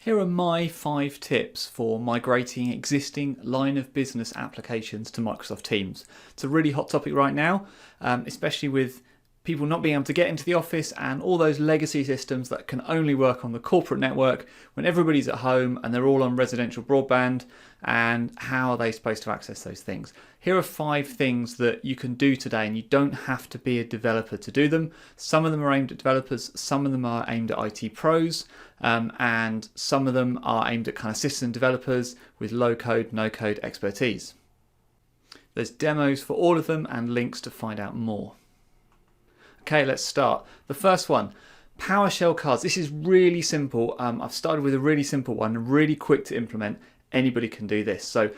Here are my 5 tips for migrating existing line of business applications to Microsoft Teams. It's a really hot topic right now, especially with people not being able to get into the office and all those legacy systems that can only work on the corporate network when everybody's at home and they're all on residential broadband, and how are they supposed to access those things? Here are 5 things that you can do today, and you don't have to be a developer to do them. Some of them are aimed at developers, some of them are aimed at IT pros, and some of them are aimed at kind of system developers with low code, no code expertise. There's demos for all of them and links to find out more. Okay, let's start. The first one, PowerShell Cards. This is really simple. I've started with a really simple one, really quick to implement. Anybody can do this. So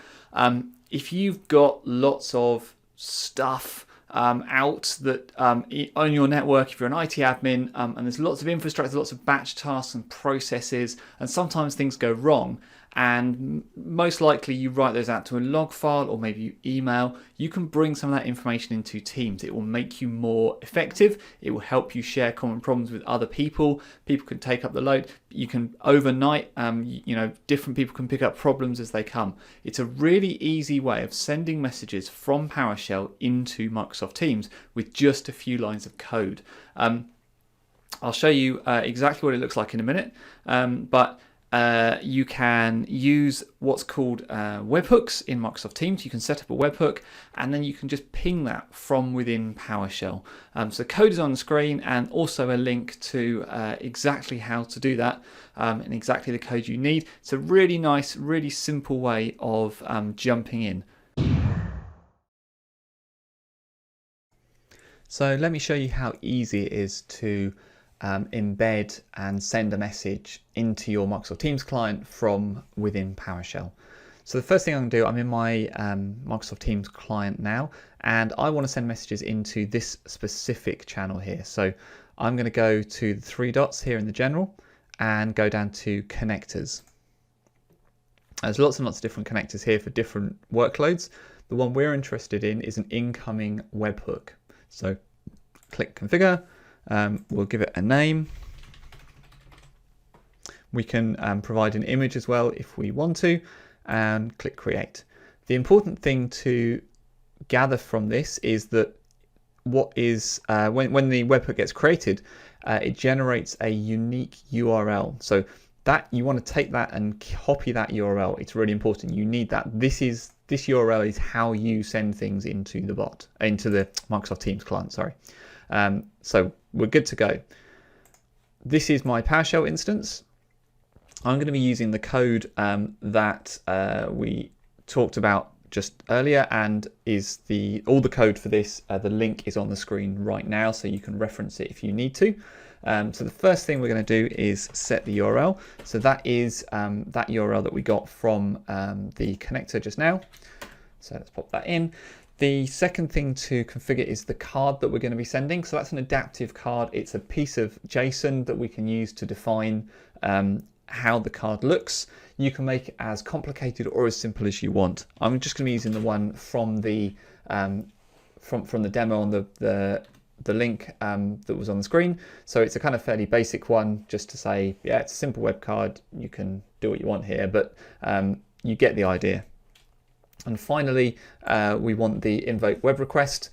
if you've got lots of stuff out that on your network, if you're an IT admin and there's lots of infrastructure, lots of batch tasks and processes, and sometimes things go wrong, and most likely you write those out to a log file or maybe you email, you can bring some of that information into Teams. It will make you more effective. It will help you share common problems with other people. People can take up the load. You can overnight, different people can pick up problems as they come. It's a really easy way of sending messages from PowerShell into Microsoft Teams with just a few lines of code. I'll show you exactly what it looks like in a minute, but you can use what's called webhooks in Microsoft Teams. You can set up a webhook and then you can just ping that from within PowerShell. So code is on the screen and also a link to exactly how to do that and exactly the code you need. It's a really nice, really simple way of jumping in. So let me show you how easy it is to embed and send a message into your Microsoft Teams client from within PowerShell. So the first thing I'm going to do, I'm in my Microsoft Teams client now, and I want to send messages into this specific channel here. So I'm going to go to the 3 dots here in the general and go down to connectors. There's lots and lots of different connectors here for different workloads. The one we're interested in is an incoming webhook. So click configure. We'll give it a name. We can provide an image as well if we want to, and click create. The important thing to gather from this is that what is when the webhook gets created, it generates a unique URL. So that you want to take that and copy that URL. It's really important. You need that. This URL is how you send things into the bot, into the Microsoft Teams client. Sorry. So we're good to go. This is my PowerShell instance. I'm going to be using the code that we talked about just earlier, and is all the code for this. The link is on the screen right now, so you can reference it if you need to. So the first thing we're going to do is set the URL. So that is that URL that we got from the connector just now. So let's pop that in. The second thing to configure is the card that we're going to be sending. So that's an adaptive card. It's a piece of JSON that we can use to define how the card looks. You can make it as complicated or as simple as you want. I'm just going to be using the one from the from the demo on the link that was on the screen. So it's a kind of fairly basic one, just to say, yeah, it's a simple web card. You can do what you want here, but you get the idea. And finally, we want the invoke web request.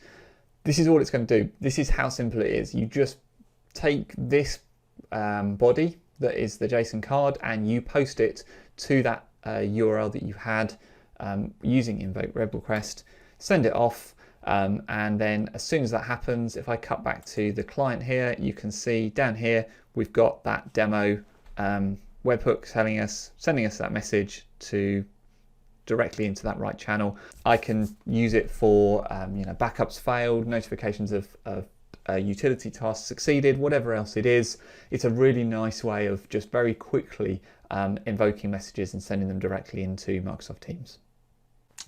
This is all it's going to do. This is how simple it is. You just take this body that is the JSON card and you post it to that URL that you had using invoke web request, send it off, and then as soon as that happens, if I cut back to the client here, you can see down here we've got that demo webhook sending us that message to directly into that right channel. I can use it for backups failed, notifications of utility tasks succeeded, whatever else it is. It's a really nice way of just very quickly invoking messages and sending them directly into Microsoft Teams.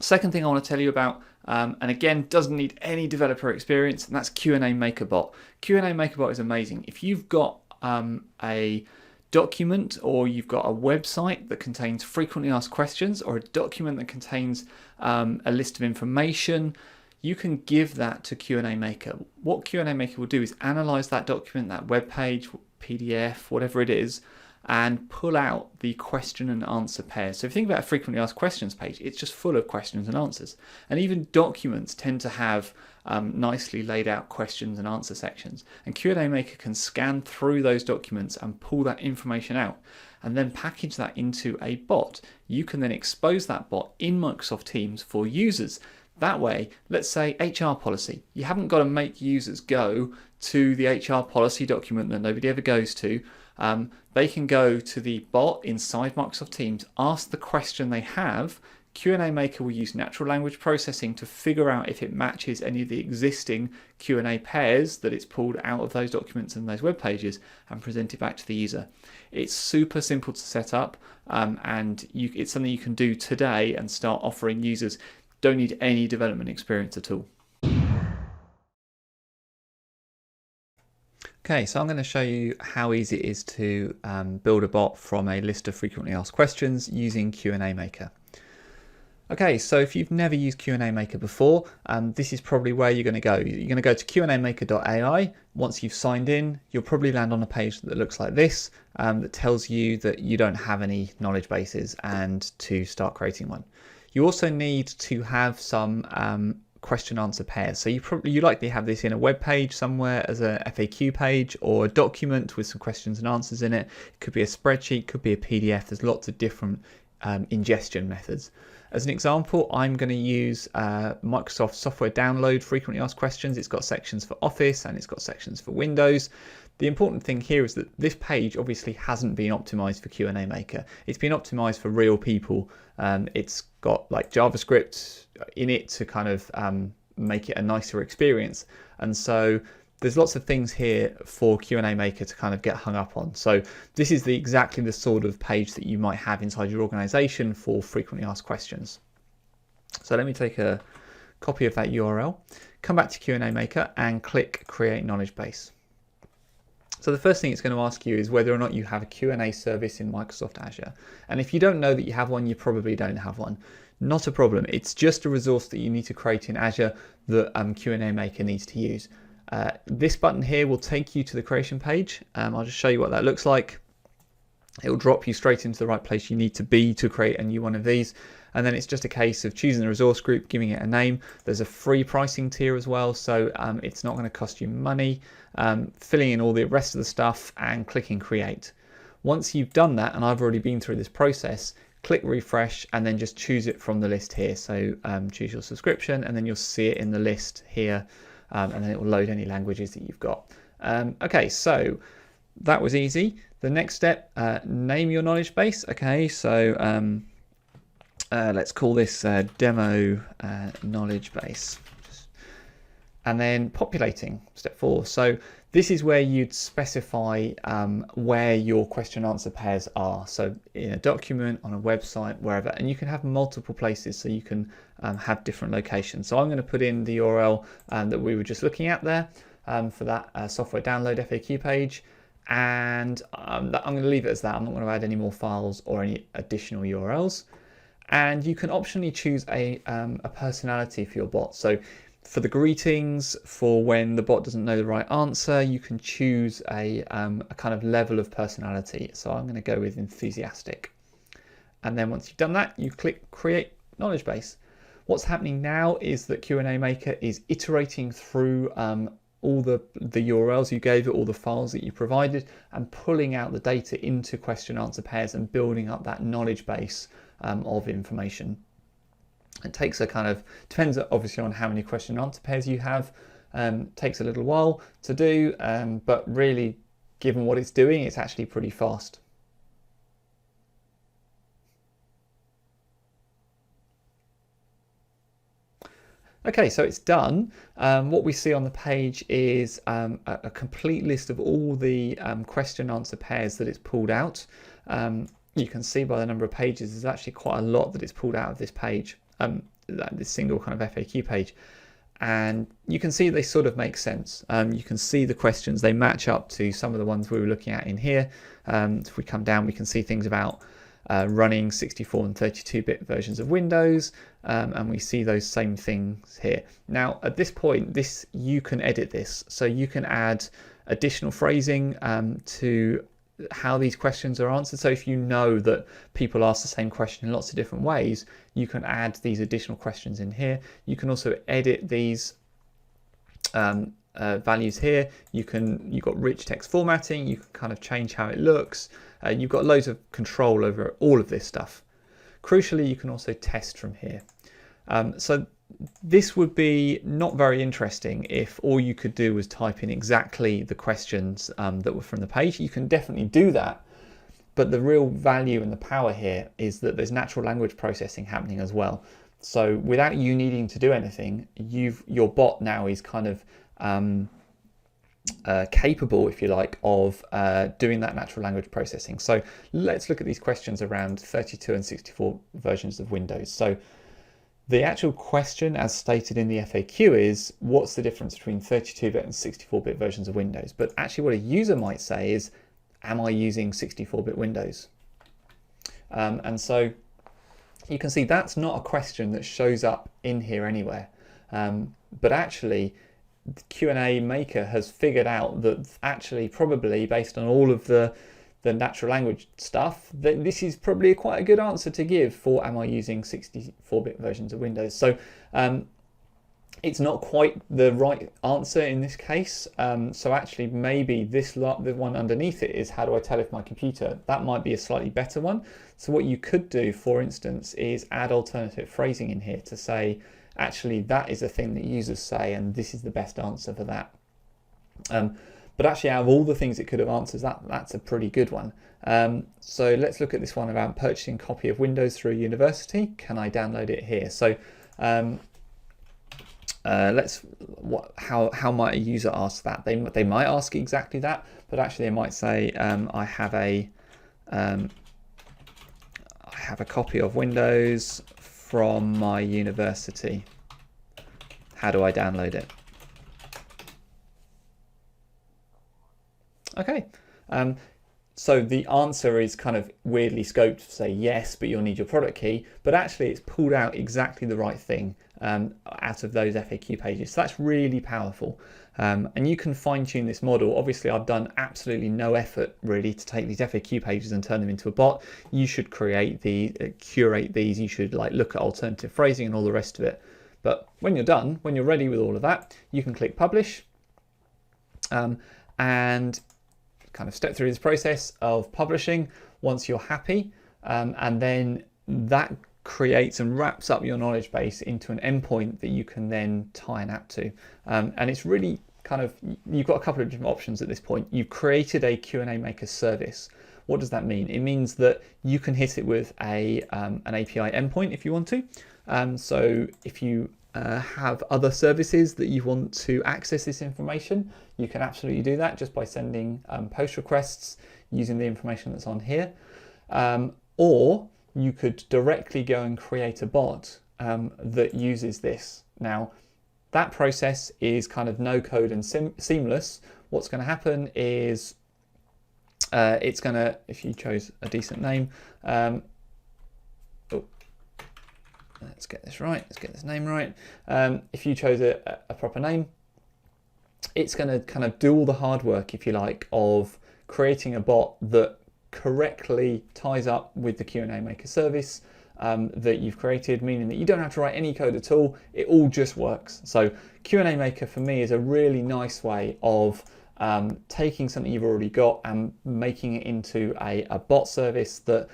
Second thing I want to tell you about, and again, doesn't need any developer experience, and that's QnA Maker Bot. QnA Maker Bot is amazing. If you've got a document, or you've got a website that contains frequently asked questions, or a document that contains a list of information, you can give that to QnA Maker. What QnA Maker will do is analyze that document, that web page, PDF, whatever it is, and pull out the question and answer pairs. So if you think about a frequently asked questions page, it's just full of questions and answers. And even documents tend to have nicely laid out questions and answer sections. And QnA Maker can scan through those documents and pull that information out and then package that into a bot. You can then expose that bot in Microsoft Teams for users. That way, let's say HR policy. You haven't got to make users go to the HR policy document that nobody ever goes to. They can go to the bot inside Microsoft Teams, ask the question they have. QnA Maker will use natural language processing to figure out if it matches any of the existing Q&A pairs that it's pulled out of those documents and those web pages and present it back to the user. It's super simple to set up, and it's something you can do today and start offering users. Don't need any development experience at all. Okay, so I'm going to show you how easy it is to build a bot from a list of frequently asked questions using QnA Maker. Okay, so if you've never used QnA Maker before, this is probably where you're going to go. You're going to go to QnAMaker.ai. Once you've signed in, you'll probably land on a page that looks like this, that tells you that you don't have any knowledge bases and to start creating one. You also need to have some question answer pairs. So you likely have this in a web page somewhere as a FAQ page or a document with some questions and answers in it. It could be a spreadsheet, could be a PDF. There's lots of different ingestion methods. As an example, I'm going to use Microsoft Software Download frequently asked questions. It's got sections for Office and it's got sections for Windows. The important thing here is that this page obviously hasn't been optimized for QnA Maker. It's been optimized for real people. It's got like JavaScript in it to kind of make it a nicer experience. And so there's lots of things here for QnA Maker to kind of get hung up on. So this is exactly the sort of page that you might have inside your organization for frequently asked questions. So let me take a copy of that URL, come back to QnA Maker and click Create Knowledge Base. So the first thing it's going to ask you is whether or not you have a Q&A service in Microsoft Azure. And if you don't know that you have one, you probably don't have one. Not a problem. It's just a resource that you need to create in Azure that QnA Maker needs to use. This button here will take you to the creation page. I'll just show you what that looks like. It will drop you straight into the right place you need to be to create a new one of these. And then it's just a case of choosing the resource group, giving it a name. There's a free pricing tier as well, so it's not going to cost you money. Filling in all the rest of the stuff and clicking create. Once you've done that, and I've already been through this process, click refresh and then just choose it from the list here. So choose your subscription and then you'll see it in the list here, and then it will load any languages that you've got. Okay, so that was easy. The next step, name your knowledge base. Okay, so let's call this demo knowledge base. And then populating, step 4. So this is where you'd specify where your question answer pairs are. So in a document, on a website, wherever, and you can have multiple places, so you can have different locations. So I'm going to put in the URL that we were just looking at there for that software download FAQ page. And I'm going to leave it as that. I'm not going to add any more files or any additional URLs. And you can optionally choose a personality for your bot. So for the greetings, for when the bot doesn't know the right answer, you can choose a kind of level of personality. So I'm going to go with enthusiastic. And then once you've done that, you click Create Knowledge Base. What's happening now is that QnA Maker is iterating through all the URLs you gave it, all the files that you provided, and pulling out the data into question answer pairs and building up that knowledge base of information. It takes a kind of, depends obviously on how many question answer pairs you have, takes a little while to do, but really given what it's doing, it's actually pretty fast. Okay, so it's done. What we see on the page is a complete list of all the question answer pairs that it's pulled out. You can see by the number of pages, there's actually quite a lot that it's pulled out of this page, this single kind of FAQ page. And you can see they sort of make sense. You can see the questions, they match up to some of the ones we were looking at in here. If we come down, we can see things about running 64 and 32-bit versions of Windows, and we see those same things here. Now, at this point, you can edit this, so you can add additional phrasing to how these questions are answered. So if you know that people ask the same question in lots of different ways, you can add these additional questions in here. You can also edit these values here. You've got rich text formatting. You can kind of change how it looks. You've got loads of control over all of this stuff. Crucially, you can also test from here. So this would be not very interesting if all you could do was type in exactly the questions that were from the page. You can definitely do that, but the real value and the power here is that there's natural language processing happening as well. So without you needing to do anything, your bot now is kind of capable, if you like, of doing that natural language processing. So let's look at these questions around 32 and 64 versions of Windows. So the actual question, as stated in the FAQ, is what's the difference between 32-bit and 64-bit versions of Windows? But actually what a user might say is, am I using 64-bit Windows? And so you can see that's not a question that shows up in here anywhere. But actually, QnA Maker has figured out that actually probably based on all of the natural language stuff, that this is probably quite a good answer to give for am I using 64-bit versions of Windows. So it's not quite the right answer in this case. So actually maybe the one underneath it is how do I tell if my computer, that might be a slightly better one. So what you could do, for instance, is add alternative phrasing in here to say, actually that is a thing that users say and this is the best answer for that. But actually out of all the things it could have answered, that's a pretty good one. So let's look at this one about purchasing a copy of Windows through a university. Can I download it here? So how might a user ask that? They might ask exactly that, but actually they might say, I have a copy of Windows from my university. How do I download it? Okay, so the answer is kind of weirdly scoped to say yes, but you'll need your product key, but actually it's pulled out exactly the right thing out of those FAQ pages. So that's really powerful. And you can fine tune this model. Obviously I've done absolutely no effort really to take these FAQ pages and turn them into a bot. You should create curate these, you should like look at alternative phrasing and all the rest of it. But when you're done, when you're ready with all of that, you can click publish and kind of step through this process of publishing once you're happy, and then that creates and wraps up your knowledge base into an endpoint that you can then tie an app to. And it's really kind of, you've got a couple of different options at this point. You've created a QnA Maker service. What does that mean? It means that you can hit it with an API endpoint if you want to. So if you have other services that you want to access this information, you can absolutely do that just by sending post requests using the information that's on here. Or you could directly go and create a bot that uses this. Now, that process is kind of no code and seamless. What's going to happen is it's going to, if you chose a decent name, let's get this right, let's get this name right. If you chose a proper name, it's going to kind of do all the hard work, if you like, of creating a bot that correctly ties up with the QnA Maker service that you've created, meaning that you don't have to write any code at all. It all just works. So QnA Maker for me is a really nice way of taking something you've already got and making it into a bot service that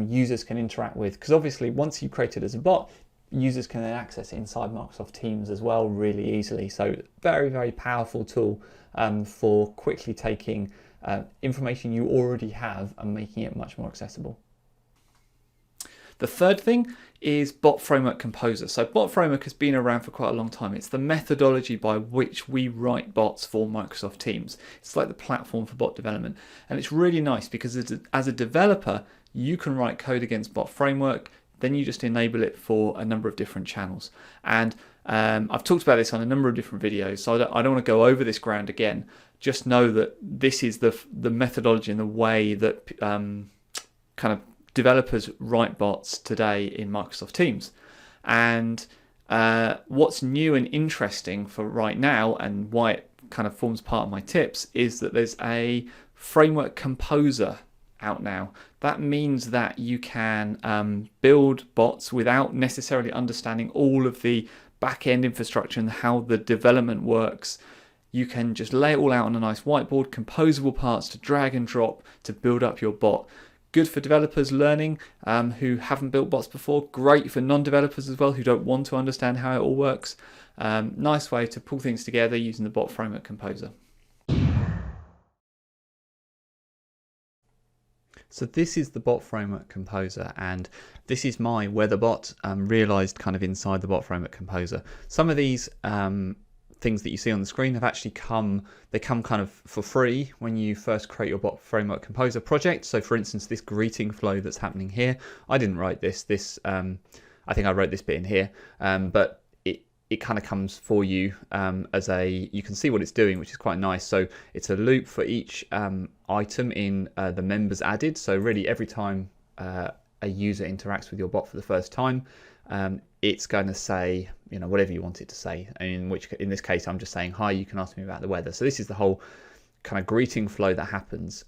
users can interact with. Because obviously once you create it as a bot, users can then access it inside Microsoft Teams as well really easily. So very, very powerful tool for quickly taking information you already have and making it much more accessible. The third thing is Bot Framework Composer. So Bot Framework has been around for quite a long time. It's the methodology by which we write bots for Microsoft Teams. It's like the platform for bot development. And it's really nice because as a developer, you can write code against Bot Framework, then you just enable it for a number of different channels. And I've talked about this on a number of different videos, so I don't want to go over this ground again. Just know that this is the methodology and the way that kind of developers write bots today in Microsoft Teams. And what's new and interesting for right now, and why it kind of forms part of my tips, is that there's a Framework Composer out now. That means that you can build bots without necessarily understanding all of the back-end infrastructure and how the development works. You can just lay it all out on a nice whiteboard, composable parts to drag and drop to build up your bot. Good for developers learning who haven't built bots before. Great for non-developers as well who don't want to understand how it all works. Nice way to pull things together using the Bot Framework Composer. So this is the Bot Framework Composer, and this is my weather bot realized kind of inside the Bot Framework Composer. Some of these things that you see on the screen have actually come kind of for free when you first create your Bot Framework Composer project. So for instance, this greeting flow that's happening here, I didn't write this. I think I wrote this bit in here, but it kind of comes for you you can see what it's doing, which is quite nice. So it's a loop for each item in the members added. So really every time a user interacts with your bot for the first time, it's going to say, whatever you want it to say. And in this case, I'm just saying, hi, you can ask me about the weather. So this is the whole kind of greeting flow that happens.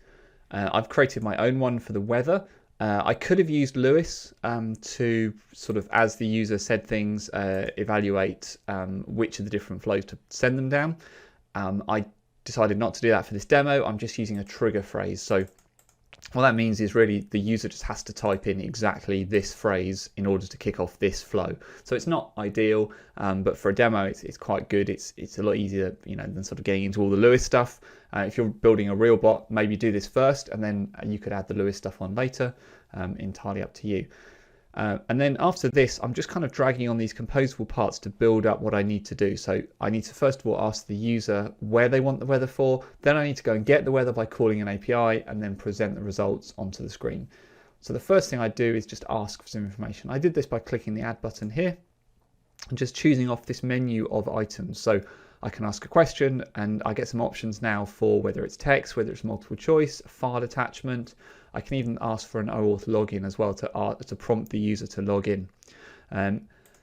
I've created my own one for the weather. I could have used Lewis to sort of, as the user said things, evaluate which of the different flows to send them down. I decided not to do that for this demo. I'm just using a trigger phrase. So what that means is really the user just has to type in exactly this phrase in order to kick off this flow. So it's not ideal, but for a demo, it's quite good. It's a lot easier, than sort of getting into all the Lewis stuff. If you're building a real bot, maybe do this first, and then you could add the Lewis stuff on later. Entirely up to you. And then after this, I'm just kind of dragging on these composable parts to build up what I need to do. So I need to first of all ask the user where they want the weather for. Then I need to go and get the weather by calling an API and then present the results onto the screen. So the first thing I do is just ask for some information. I did this by clicking the add button here and just choosing off this menu of items. So I can ask a question and I get some options now for whether it's text, whether it's multiple choice, a file attachment. I can even ask for an OAuth login as well to prompt the user to log in.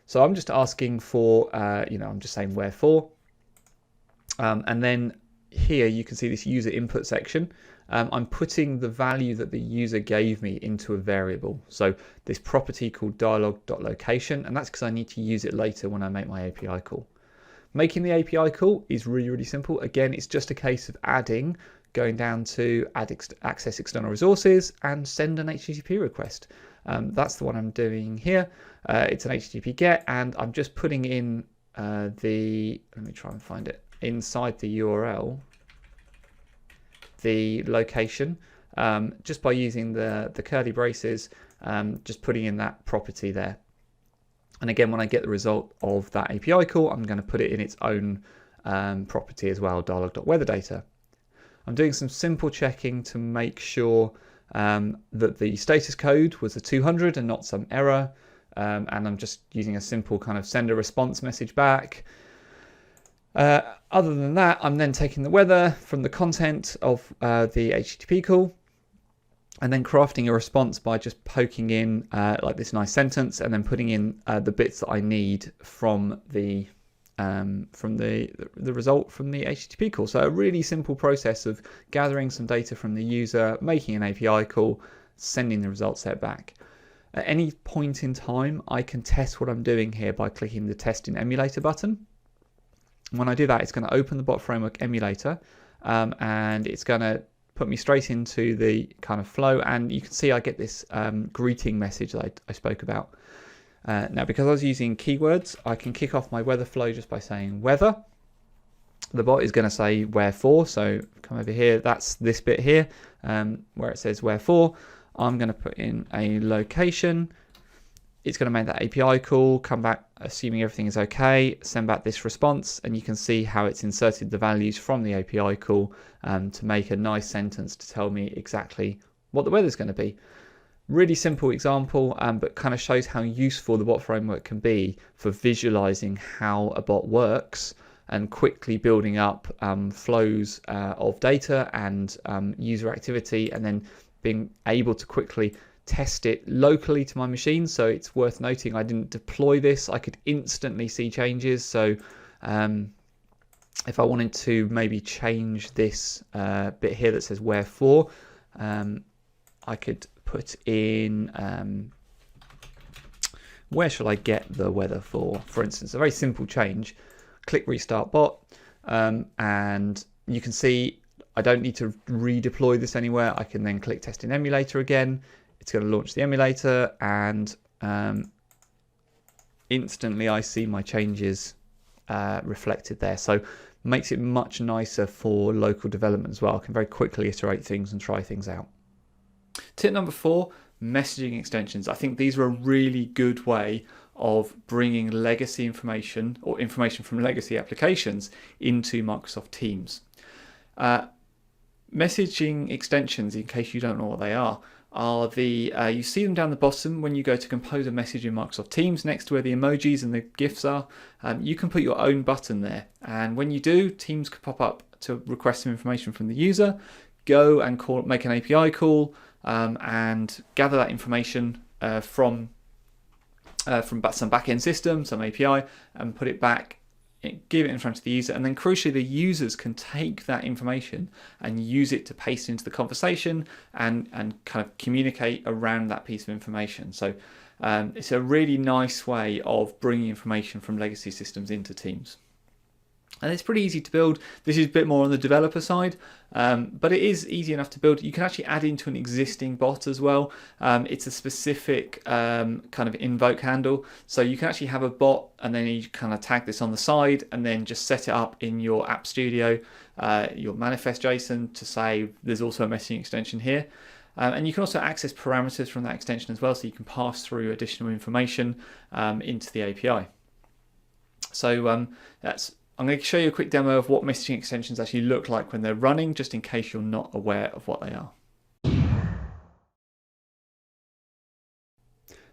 So I'm just asking for, I'm just saying where for. And then here you can see this user input section. I'm putting the value that the user gave me into a variable. So this property called dialog.location, and that's because I need to use it later when I make my API call. Making the API call is really, really simple. Again, it's just a case of going down to access external resources and send an HTTP request. That's the one I'm doing here. It's an HTTP GET, and I'm just putting in let me try and find it, inside the URL, the location, just by using the curly braces, just putting in that property there. And again, when I get the result of that API call, I'm going to put it in its own property as well, dialog.weatherdata. I'm doing some simple checking to make sure that the status code was a 200 and not some error. And I'm just using a simple kind of send a response message back. Other than that, I'm then taking the weather from the content of the HTTP call and then crafting a response by just poking in like this nice sentence and then putting in the bits that I need from the result from the HTTP call. So a really simple process of gathering some data from the user, making an API call, sending the result set back. At any point in time, I can test what I'm doing here by clicking the Test in Emulator button. When I do that, it's going to open the Bot Framework emulator and it's going to put me straight into the kind of flow, and you can see I get this greeting message that I spoke about. Now, because I was using keywords, I can kick off my weather flow just by saying weather. The bot is going to say where for, so come over here, that's this bit here where it says where for. I'm going to put in a location. It's going to make that API call, come back, assuming everything is okay, send back this response, and you can see how it's inserted the values from the API call to make a nice sentence to tell me exactly what the weather is going to be. Really simple example, but kind of shows how useful the bot framework can be for visualizing how a bot works and quickly building up flows of data and user activity, and then being able to quickly test it locally to my machine. So it's worth noting I didn't deploy this. I could instantly see changes. So if I wanted to maybe change this bit here that says where for, I could put in where shall I get the weather for instance. A very simple change. Click restart bot, and you can see I don't need to redeploy this anywhere. I can then click test in emulator again. It's going to launch the emulator, and instantly I see my changes reflected there. So makes it much nicer for local development as well. I can very quickly iterate things and try things out. Tip number 4, messaging extensions. I think these are a really good way of bringing legacy information or information from legacy applications into Microsoft Teams. Messaging extensions, in case you don't know what they are the you see them down the bottom when you go to compose a message in Microsoft Teams. Next to where the emojis and the GIFs are, you can put your own button there, and when you do, Teams can pop up to request some information from the user. Go and make an API call and gather that information from some back-end system, some API, and put it back, give it in front of the user, and then crucially the users can take that information and use it to paste into the conversation and kind of communicate around that piece of information. So it's a really nice way of bringing information from legacy systems into Teams. And it's pretty easy to build. This is a bit more on the developer side, but it is easy enough to build. You can actually add into an existing bot as well. It's a specific kind of invoke handle. So you can actually have a bot and then you kind of tag this on the side and then just set it up in your App Studio, your manifest JSON, to say there's also a messaging extension here. And you can also access parameters from that extension as well, so you can pass through additional information into the API. So I'm going to show you a quick demo of what messaging extensions actually look like when they're running, just in case you're not aware of what they are.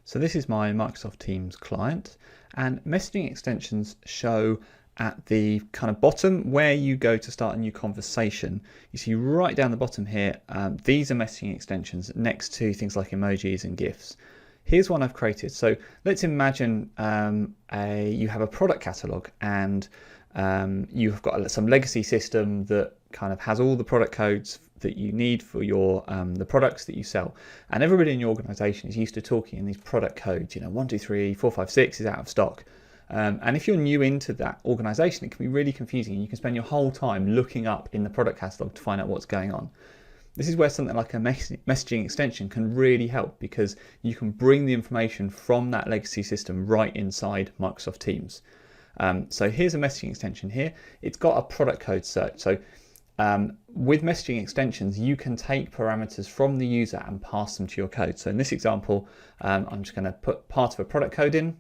So this is my Microsoft Teams client, and messaging extensions show at the kind of bottom where you go to start a new conversation. You see right down the bottom here, these are messaging extensions next to things like emojis and GIFs. Here's one I've created. So let's imagine you have a product catalog, and you've got some legacy system that kind of has all the product codes that you need for your the products that you sell, and everybody in your organization is used to talking in these product codes. 1, 2, 3, 4, 5, 6 is out of stock, and if you're new into that organization, it can be really confusing, and you can spend your whole time looking up in the product catalog to find out what's going on. This is where something like a messaging extension can really help, because you can bring the information from that legacy system right inside Microsoft Teams. So here's a messaging extension here. It's got a product code search. So with messaging extensions, you can take parameters from the user and pass them to your code. So in this example, I'm just going to put part of a product code in.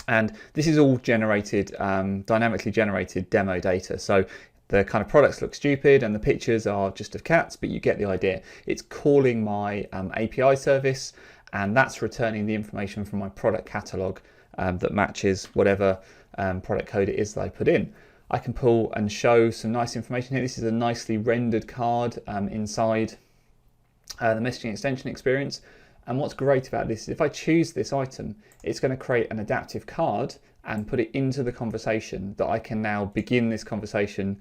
And this is all generated, dynamically generated demo data. So the kind of products look stupid and the pictures are just of cats, but you get the idea. It's calling my API service, and that's returning the information from my product catalog that matches whatever product code it is that I put in. I can pull and show some nice information here. This is a nicely rendered card inside the messaging extension experience. And what's great about this is if I choose this item, it's going to create an adaptive card and put it into the conversation that I can now begin this conversation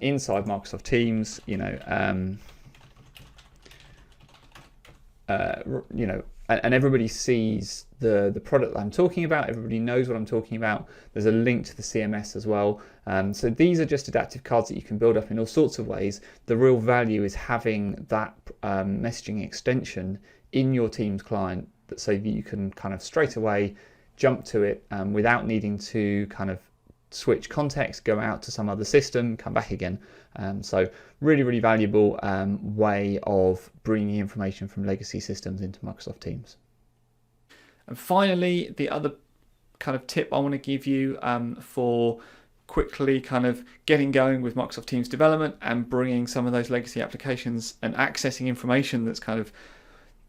inside Microsoft Teams, and everybody sees the product that I'm talking about. Everybody knows what I'm talking about. There's a link to the CMS as well. So these are just adaptive cards that you can build up in all sorts of ways. The real value is having that messaging extension in your Teams client, so that you can kind of straight away jump to it without needing to kind of switch context, go out to some other system, come back again. So really, really valuable way of bringing information from legacy systems into Microsoft Teams. And finally, the other kind of tip I want to give you for quickly kind of getting going with Microsoft Teams development and bringing some of those legacy applications and accessing information that's kind of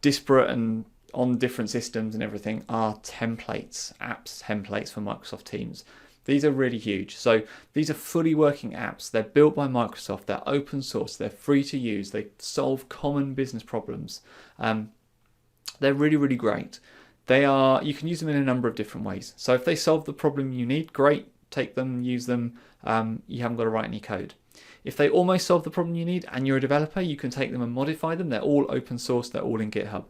disparate and on different systems and everything are templates, apps templates for Microsoft Teams. These are really huge. So these are fully working apps. They're built by Microsoft. They're open source. They're free to use. They solve common business problems. They're really, really great. You can use them in a number of different ways. So if they solve the problem you need, great. take them, use them. You haven't got to write any code. If they almost solve the problem you need and you're a developer, you can take them and modify them. They're all open source, they're all in GitHub.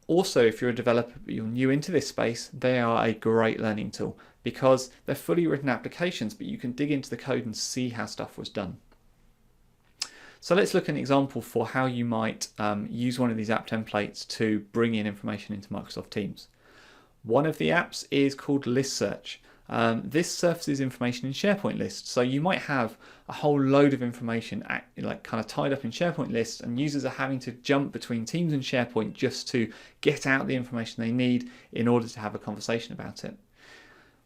Also, if you're a developer but you're new into this space, they are a great learning tool because they're fully written applications, but you can dig into the code and see how stuff was done. So let's look at an example for how you might use one of these app templates to bring in information into Microsoft Teams. One of the apps is called List Search. This surfaces information in SharePoint lists. So you might have a whole load of information kind of tied up in SharePoint lists, and users are having to jump between Teams and SharePoint just to get out the information they need in order to have a conversation about it.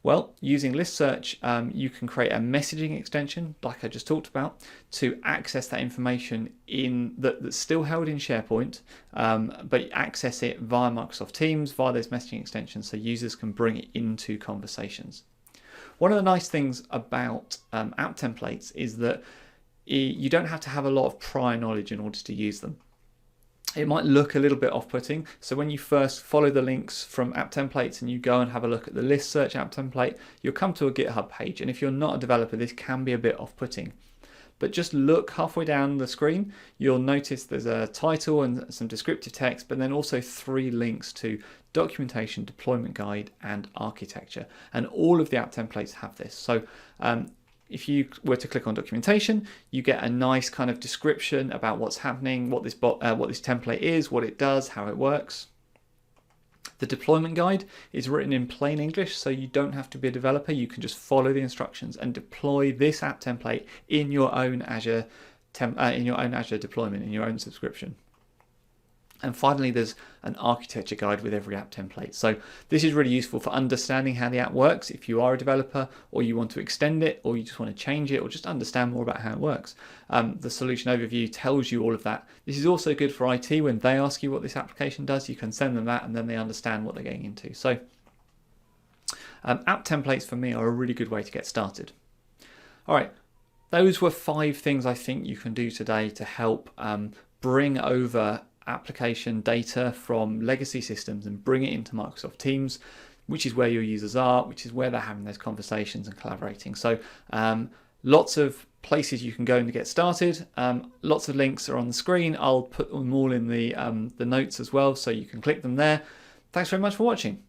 Well, using List Search, you can create a messaging extension, like I just talked about, to access that information that's still held in SharePoint, but access it via Microsoft Teams, via those messaging extensions, so users can bring it into conversations. One of the nice things about app templates is that you don't have to have a lot of prior knowledge in order to use them. It might look a little bit off-putting, so when you first follow the links from app templates and you go and have a look at the List Search app template, you'll come to a GitHub page, and if you're not a developer, this can be a bit off-putting. But just look halfway down the screen, you'll notice there's a title and some descriptive text, but then also 3 links to documentation, deployment guide, and architecture. And all of the app templates have this. So if you were to click on documentation, you get a nice kind of description about what's happening, what this template is, what it does, how it works. The deployment guide is written in plain English, so you don't have to be a developer. You can just follow the instructions and deploy this app template in your own Azure deployment, in your own subscription. And finally, there's an architecture guide with every app template. So this is really useful for understanding how the app works if you are a developer, or you want to extend it, or you just want to change it, or just understand more about how it works. The solution overview tells you all of that. This is also good for IT. When they ask you what this application does, you can send them that, and then they understand what they're getting into. So app templates for me are a really good way to get started. All right, those were 5 things I think you can do today to help bring over application data from legacy systems and bring it into Microsoft Teams, which is where your users are, which is where they're having those conversations and collaborating. So lots of places you can go and get started. Lots of links are on the screen. I'll put them all in the notes as well, so you can click them there. Thanks very much for watching.